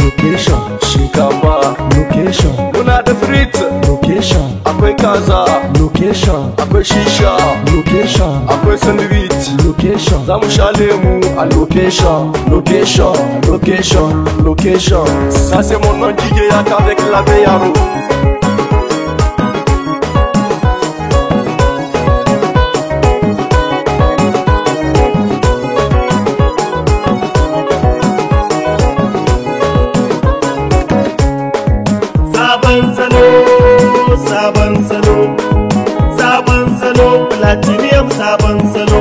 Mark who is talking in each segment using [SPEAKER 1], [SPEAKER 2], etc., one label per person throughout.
[SPEAKER 1] Location.
[SPEAKER 2] Shinkafa.
[SPEAKER 1] Location.
[SPEAKER 2] Muna da frit.
[SPEAKER 1] Location.
[SPEAKER 2] Akwai kaza.
[SPEAKER 1] Location.
[SPEAKER 2] Akwai shisha.
[SPEAKER 1] Location.
[SPEAKER 2] Akwai sandwich.
[SPEAKER 1] Location.
[SPEAKER 2] Za mu sha lemu a location. Location. Location. Location. Ça c'est mon nom DJ Yaro avec Labai Yaro.
[SPEAKER 3] Sabon salo, sabon salo, sabon salo, platinum sabon salo,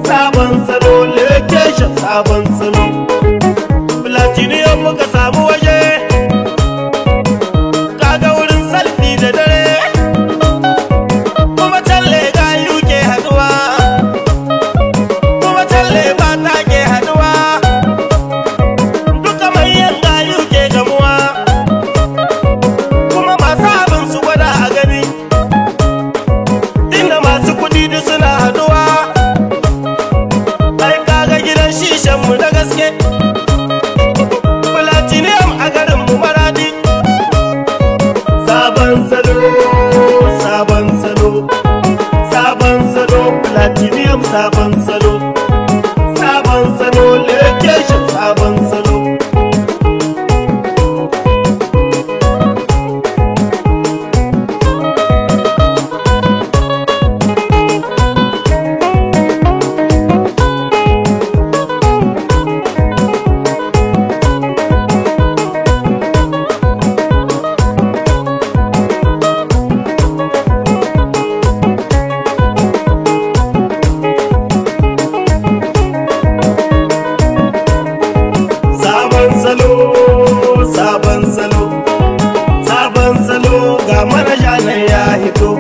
[SPEAKER 3] sabon salo, location sabon salo, platinum muka samu waje, kaga wurin salfi da dare, kuma talle gayu ke haduwa, kuma talle mata ke haduwa, duka manyan gayu ke gamuwa. Mu da gaske platinum a garin mu maradi. Sabon salo, sabon salo, sabon salo, platinum sabon salo, sabon salo, location sabon salo. Sabon salo, sabon salo, ga manaja ne ya hito.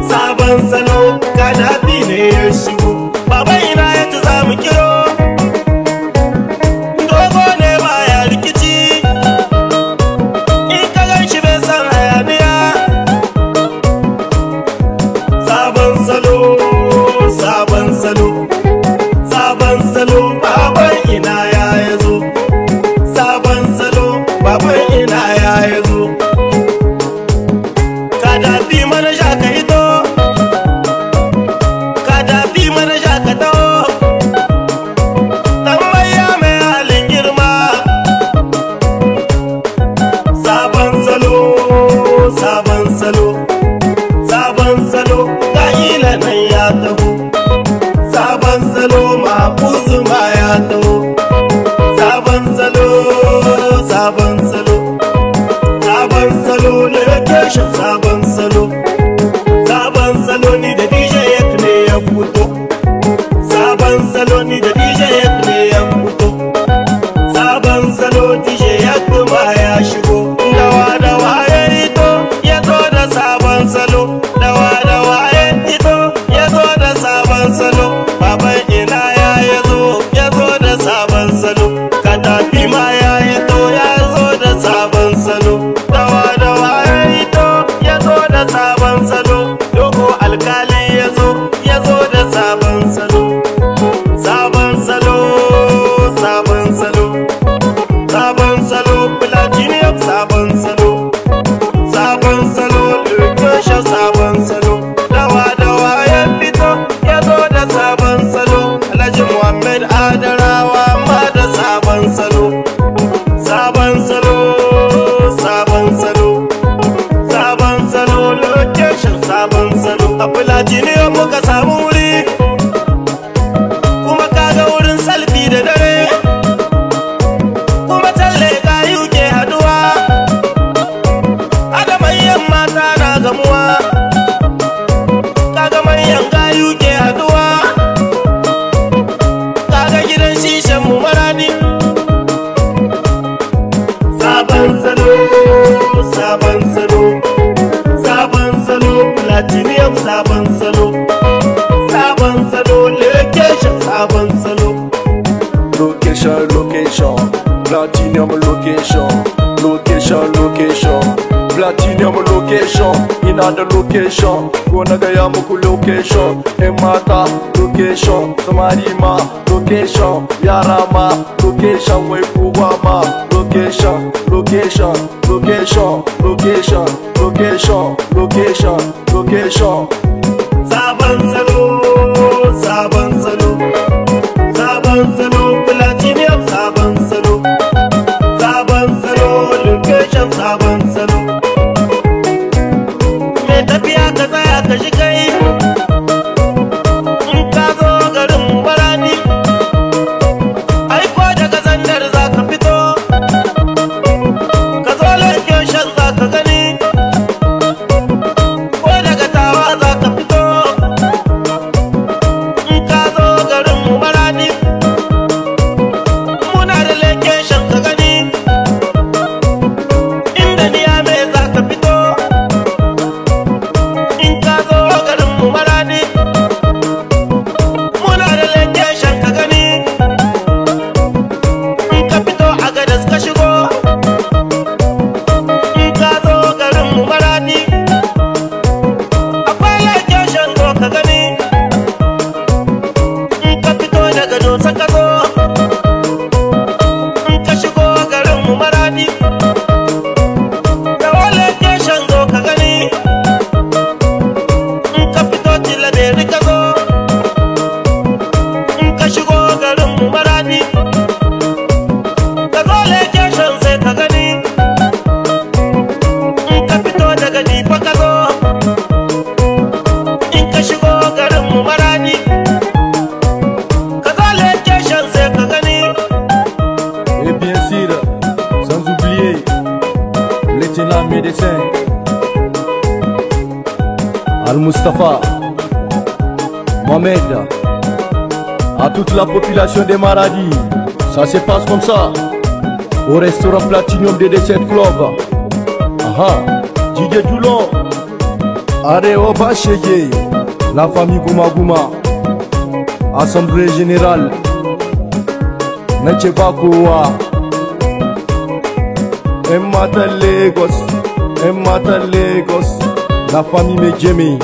[SPEAKER 3] Sabon salo, ga dafi ne ya shigo. Baba ina yanzu za mu kiro, dogo ne baya rikici, in ka gan shi bai san hayaniya. Sabon salo, sabon salo, sabon salo, baban ina ya yazo. Sabon salo, baban ina ya yazo. Ka dafi manaja ka hito, ka dafi manaja ka taho. Tambaya mai halin girma. Sabon salo, sabon salo, sabon salo, ga ila nan ya taho. Sabon salo, mafuzu ma ya taho. Sabon salo, sabon salo, sabon salo, location sabon salo, sabon salo ni da DJ Yak ne ya fito. Sabon salo ni da DJ Yak ne ya fito. Sabon salo DJ Yak ma ya shigo. Dawa dawa ya hito, ya zo da sabon salo. Dawa dawa ya hito, ya zo da sabon salo. Baban ina ya zo da sabon salo. Kadafi ma ya hito, ya zo da sabon salo. Dawa dawa ya hito, ya zo da sabon salo. Dogo alkali ya zo da sabon salo. Sabon salo, sabon salo, sabon salo, platinum sabon salo. Sabon salo, location sabon salo. Dawa dawa ya fito, ya zo da sabon salo. Alhaji Muhammad Adarawa ma da sabon salo. Sabon salo, sabon salo, sabon salo, location sabon salo. A platinum muka samu wuri, kuma kaga wurin salfi da dare, kuma talle gayu ke haduwa, ada manyan mata na gamuwa, kaga manyan gayu ke haduwa, kaga gidan shishan mu maradi. Sabon salo, sabon salo, sabon salo, platinum sabon salo, sabon salo, location sabon salo.
[SPEAKER 2] Location, location, platinum location, location, location, Platinum location, ina da location. Ko na gaya muku location. En mata location, samari ma location, yara ma location, wai kowa ma location, location, location, location, location, location, location.
[SPEAKER 3] Sabon salo, sabon salo, sabon salo, platinum sabon salo, sabon salo, location sabon salo. Me tafiya ka tsaya ka shi kai, in ka zo garin Maradi, aiko daga Zandar za ka fito, ka zo location za ka gani, ko daga Tawa za ka fito.
[SPEAKER 2] Médecin Al-Mustafa Mohamed, à toute la population des Maradi, ça se passe comme ça au restaurant Platinum de D7 Club. Aha, Didier Toulon, Areo Bachege, la famille Gouma Gouma, Assemblée Générale, Nachebakoua, Mata Lagos, la famille Medjemi.